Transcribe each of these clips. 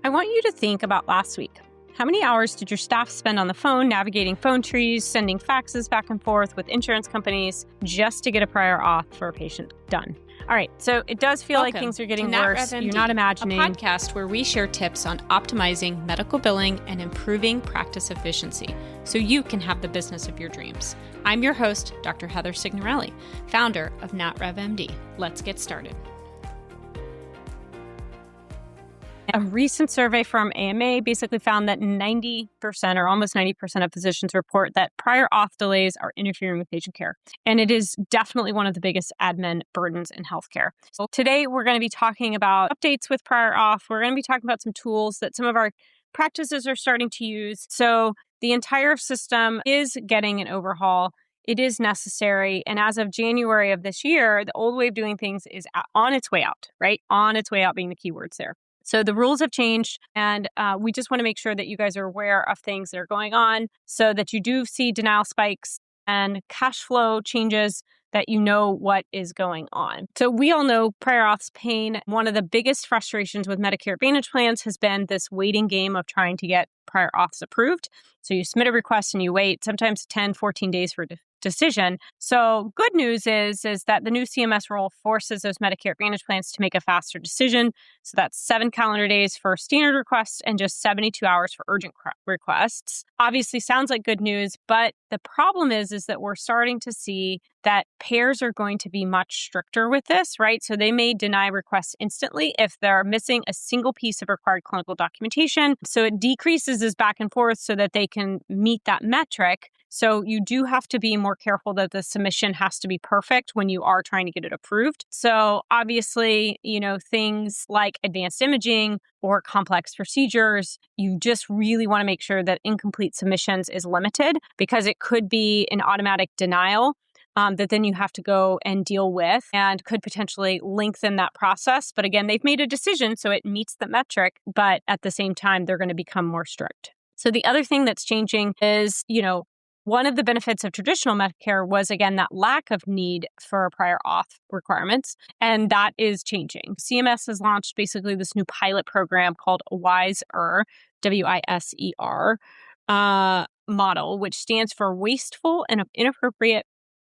I want you to think about last week. How many hours did your staff spend on the phone, navigating phone trees, sending faxes back and forth with insurance companies just to get a prior auth for a patient done? All right, so it does feel like things are getting worse. You're not imagining. A podcast where we share tips on optimizing medical billing and improving practice efficiency so you can have the business of your dreams. I'm your host, Dr. Heather Signorelli, founder of NatRevMD. Let's get started. A recent survey from AMA basically found that 90% or almost 90% of physicians report that prior auth delays are interfering with patient care. And it is definitely one of the biggest admin burdens in healthcare. So today, we're going to be talking about updates with prior auth. We're going to be talking about some tools that some of our practices are starting to use. So the entire system is getting an overhaul. It is necessary. And as of January of this year, the old way of doing things is on its way out, right? On its way out being the key words there. So the rules have changed, and we just want to make sure that you guys are aware of things that are going on so that you do see denial spikes and cash flow changes, that you know what is going on. So we all know prior auth's pain. One of the biggest frustrations with Medicare Advantage plans has been this waiting game of trying to get prior auths approved. So you submit a request and you wait sometimes 10, 14 days for a decision. So good news is that the new CMS rule forces those Medicare Advantage plans to make a faster decision. So that's 7 calendar days for standard requests and just 72 hours for urgent requests. Obviously sounds like good news, but the problem is that we're starting to see that payers are going to be much stricter with this, right? So they may deny requests instantly if they're missing a single piece of required clinical documentation. So it decreases this back and forth so that they can meet that metric. So you do have to be more careful that the submission has to be perfect when you are trying to get it approved. So obviously, things like advanced imaging or complex procedures, you just really want to make sure that incomplete submissions is limited, because it could be an automatic denial that then you have to go and deal with and could potentially lengthen that process. But again, they've made a decision, so it meets the metric, but at the same time, they're going to become more strict. So the other thing that's changing is, one of the benefits of traditional Medicare was, again, that lack of need for prior auth requirements, and that is changing. CMS has launched basically this new pilot program called WISER, WISER, model, which stands for Wasteful and Inappropriate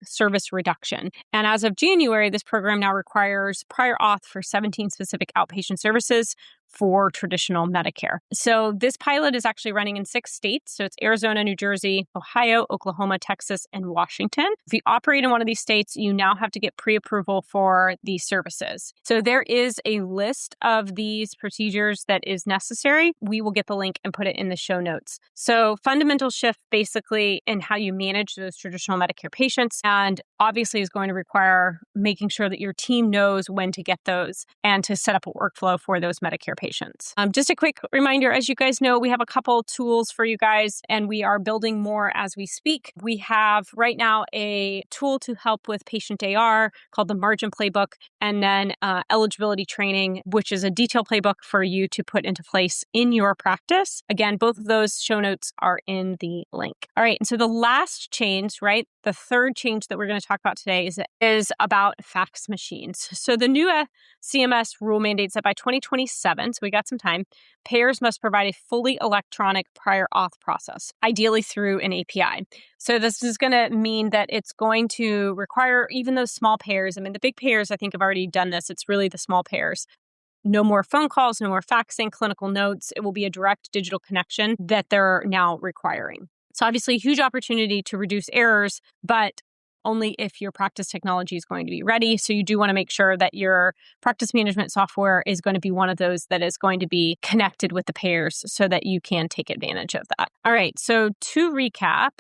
Service Reduction. And as of January, this program now requires prior auth for 17 specific outpatient services for traditional Medicare. So this pilot is actually running in 6 states. So it's Arizona, New Jersey, Ohio, Oklahoma, Texas, and Washington. If you operate in one of these states, you now have to get pre-approval for these services. So there is a list of these procedures that is necessary. We will get the link and put it in the show notes. So fundamental shift basically in how you manage those traditional Medicare patients, and obviously is going to require making sure that your team knows when to get those and to set up a workflow for those Medicare patients. Just a quick reminder, as you guys know, we have a couple tools for you guys, and we are building more as we speak. We have right now a tool to help with patient AR called the Margin Playbook, and then eligibility training, which is a detailed playbook for you to put into place in your practice. Again, both of those show notes are in the link. All right, and so the last change, right, the third change that we're going to talk about today is about fax machines. So the new CMS rule mandates that by 2027, so we got some time, payers must provide a fully electronic prior auth process, ideally through an API. So this is going to mean that it's going to require even those small payers. I mean, the big payers, I think, have already done this. It's really the small payers. No more phone calls, no more faxing, clinical notes. It will be a direct digital connection that they're now requiring. So obviously, a huge opportunity to reduce errors, but only if your practice technology is going to be ready. So you do want to make sure that your practice management software is going to be one of those that is going to be connected with the payers so that you can take advantage of that. All right. So to recap,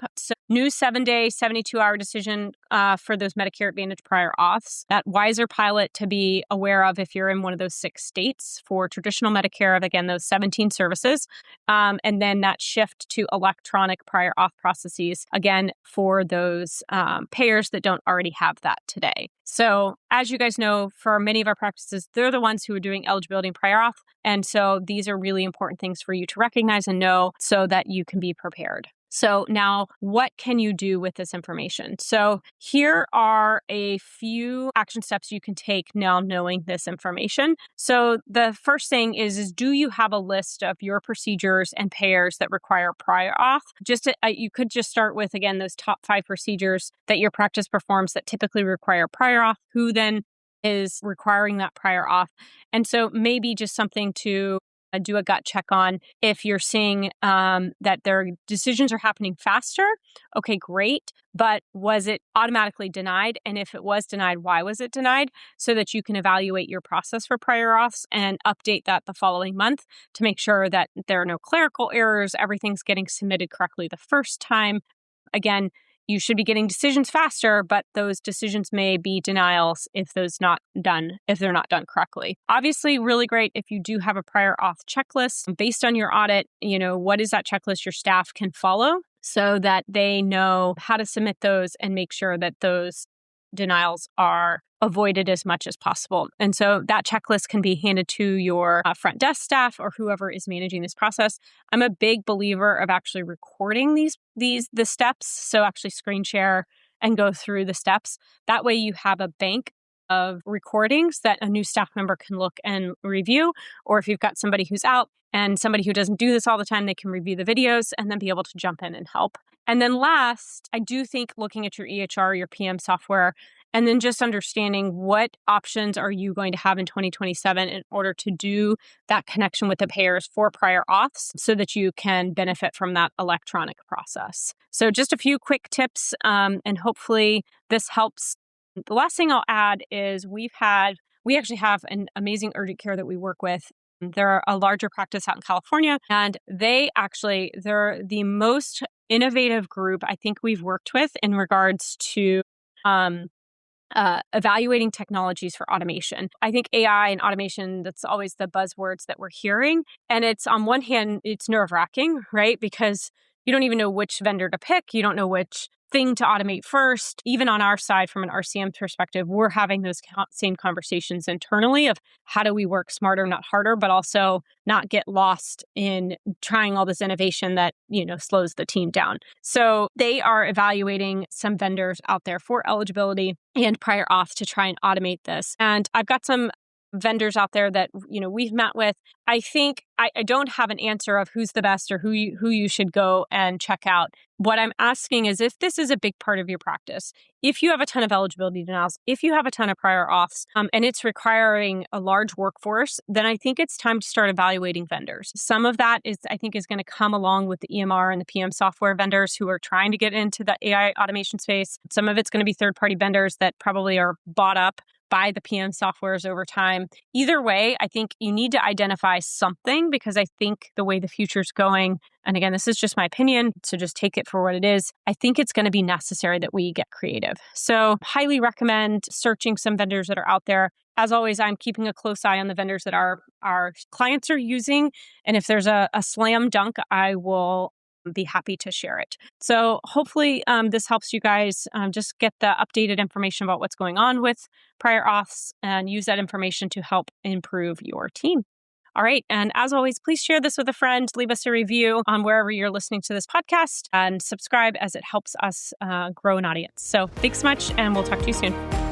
new 7-day, 72-hour decision for those Medicare Advantage prior auths. That WISER pilot to be aware of if you're in one of those 6 states for traditional Medicare of, again, those 17 services. And then that shift to electronic prior auth processes, again, for those payers that don't already have that today. So as you guys know, for many of our practices, they're the ones who are doing eligibility and prior auth. And so these are really important things for you to recognize and know so that you can be prepared. So now what can you do with this information? So here are a few action steps you can take now knowing this information. So the first thing is do you have a list of your procedures and payers that require prior auth? You could just start with, again, those top 5 procedures that your practice performs that typically require prior auth, who then is requiring that prior auth. And so maybe just something to do a gut check on. If you're seeing that their decisions are happening faster, okay, great. But was it automatically denied? And if it was denied, why was it denied? So that you can evaluate your process for prior auths and update that the following month to make sure that there are no clerical errors, everything's getting submitted correctly the first time. Again, you should be getting decisions faster, but those decisions may be denials if they're not done correctly. Obviously, really great if you do have a prior auth checklist based on your audit. What is that checklist your staff can follow so that they know how to submit those and make sure that those denials are avoided as much as possible. And so that checklist can be handed to your front desk staff or whoever is managing this process. I'm a big believer of actually recording the steps. So actually screen share and go through the steps. That way you have a bank of recordings that a new staff member can look and review. Or if you've got somebody who's out and somebody who doesn't do this all the time, they can review the videos and then be able to jump in and help. And then last, I do think looking at your EHR, your PM software, and then just understanding what options are you going to have in 2027 in order to do that connection with the payers for prior auths so that you can benefit from that electronic process. So just a few quick tips, and hopefully this helps. The last thing I'll add is we actually have an amazing urgent care that we work with. They're a larger practice out in California, and they're the most innovative group I think we've worked with in regards to evaluating technologies for automation. I think AI and automation, that's always the buzzwords that we're hearing. And it's, on one hand, it's nerve-wracking, right? Because you don't even know which vendor to pick. You don't know which thing to automate first. Even on our side, from an RCM perspective, we're having those same conversations internally of how do we work smarter, not harder, but also not get lost in trying all this innovation that, slows the team down. So they are evaluating some vendors out there for eligibility and prior auth to try and automate this. And I've got some vendors out there that we've met with. I think I don't have an answer of who's the best or who you should go and check out. What I'm asking is, if this is a big part of your practice, if you have a ton of eligibility denials, if you have a ton of prior auths, and it's requiring a large workforce, then I think it's time to start evaluating vendors. Some of that is going to come along with the EMR and the PM software vendors who are trying to get into the AI automation space. Some of it's going to be third-party vendors that probably are bought up by the PM softwares over time. Either way, I think you need to identify something, because I think the way the future's going, and again, this is just my opinion, so just take it for what it is, I think it's going to be necessary that we get creative. So highly recommend searching some vendors that are out there. As always, I'm keeping a close eye on the vendors that our clients are using. And if there's a slam dunk, I will be happy to share it. So hopefully this helps you guys just get the updated information about what's going on with prior auths and use that information to help improve your team. All right. And as always, please share this with a friend, leave us a review on wherever you're listening to this podcast, and subscribe, as it helps us grow an audience. So thanks so much, and we'll talk to you soon.